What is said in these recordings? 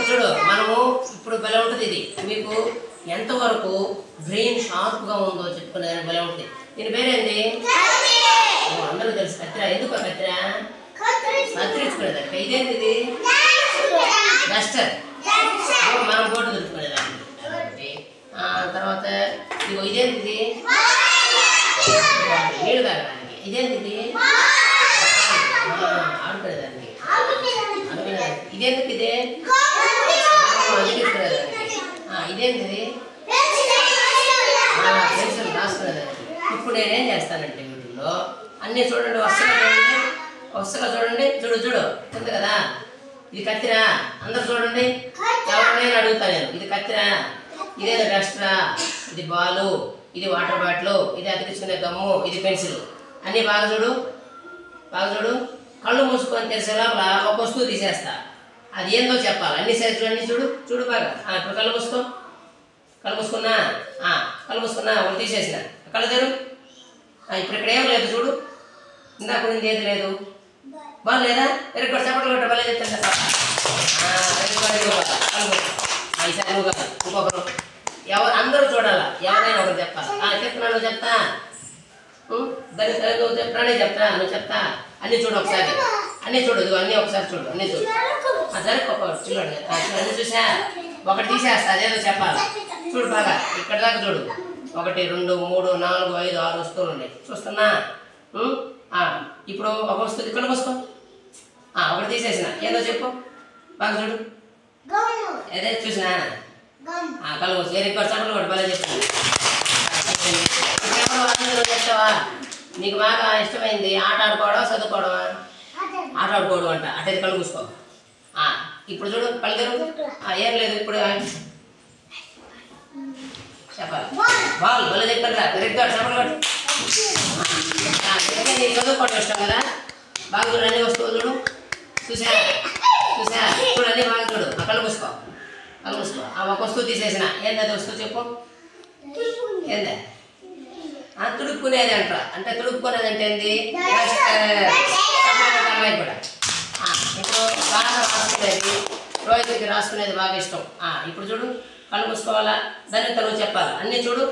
చూడు మనము ఇప్పుడు బలం ఉంటుంది ఇది మీకు ఎంతవరకు బ్రెయిన్ షార్ప్గా ఉందో చెప్పుకునే బలం ఉంటుంది. దీని పేరేంది? అందరూ తెలుసు కత్తిర. ఎందుకు కత్తిర? కత్తిరించుకునేదానికి. ఇదేంటి? ఇది డస్టర్. మనం బోటు దులుపుకునేదానికి. తర్వాత ఇదిగో ఇదేంటిది? నీళ్ళు తాగడానికి. ఇదేంటిది? ఆడుకునేదానికి. ఇదేందుకు? ఇదే ఇదేంటిది? పెన్సిల్ రాసుకునేదానికి. ఇప్పుడు నేనేం చేస్తానంటే వీటిల్లో అన్నీ చూడండి, వరుసగా చూడండి. చూడు ఉంది కదా, ఇది కత్తిరా. అందరు చూడండి, ఎవరినైనా అడుగుతా నేను, ఇది కత్తిరా, ఇదేదో డస్టరా, ఇది బాలు, ఇది వాటర్ బాటిల్, ఇది అతికించుకునే గమ్ము, ఇది పెన్సిల్. అన్నీ బాగా చూడు. కళ్ళు మూసుకొని తెలిసే లోపల ఒక వస్తువు తీసేస్తా. అది ఏందో చెప్పాలి. అన్ని సైజులు అన్నీ చూడు బాగా. ఇప్పుడు కళ్ళు మూసుకున్నా ఒకటి తీసేసిన. కళ్ళు తెరు. ఇప్పుడు ఇక్కడ ఏం లేదు చూడు. ఇందాక ఉంది ఏది లేదు. బాగా లేదా? ఎక్కడ చెప్పట్లు కొట్ట బాగా చెప్తాను కదా. ఈసారి నువ్వు కదా, ఇంకొకరు అందరూ చూడాలా. ఎవరైనా ఒకరు చెప్పాలి. చెప్తున్నాను, చెప్తా. నువ్వు చెప్తానే చెప్తా. నువ్వు చెప్తా. అన్నీ చూడు ఒకసారి. అన్నీ చూడు. ఇదిగో అన్నీ ఒకసారి చూడు. అన్నీ చూడు. సరే చూడండి. అన్నీ చూసా. ఒకటి తీసేస్తా. అదేదో చెప్పాలి. చూడు బాగా. ఇక్కడ దాకా చూడు. 1 2 3 4 5 6 వస్తువులు ఉన్నాయి. చూస్తున్నా. ఇప్పుడు ఒక వస్తువు ఇక్కడ మూసుకో. ఒకటి తీసేసిన. ఏదో చెప్పు బాగా చూడు. అదే చూసినా. కళ్ళు మూసుకో. వేరే చప్పట్లు కూడా బాగా చెప్తాను. చెప్తావా? నీకు బాగా ఇష్టమైంది ఆట ఆడుకోవడం, చదువుకోవడమా? ఆట ఆడుకోవడం అంట. అటైతే కళ్ళు మూసుకో. ఇప్పుడు చూడు, కళ్ళు తెరు. ఏం లేదు. ఇప్పుడు చెప్పాలి. బాల్ బల్ల చెప్పారు కదా, కరెక్ట్గా చెప్పలు కొట్టు. నీకు చదువుకోవడం ఇష్టం కదా, బాగా చూడు. అన్ని వస్తువులు చూడు. చూసా చూడు. అన్నీ బాగా చూడు. కళ్ళు మూసుకో. ఒక వస్తువు తీసేసిన. ఏంటది వస్తువు చెప్పు. ఏందా? తుడుక్కునేది అంట. అంటే తుడుక్కునేది అంటే ఏంది? కూడా ఇప్పుడు బాగా రాసుకునేది, రోజుకి రాసుకునేది బాగా ఇష్టం. ఇప్పుడు చూడు, కళ్ళు మూసుకోవాలా. దాన్ని తను చెప్పాలి. అన్నీ చూడు.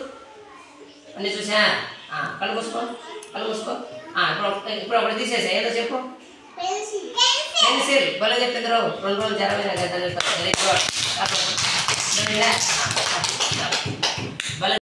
అన్నీ చూసా. కళ్ళు మూసుకో. ఇప్పుడు ఒకటి తీసేసా. ఏదో చెప్పు. పెన్సిల్. బల చెప్పింది రావు. 2 రోజులు జరమైన కదా.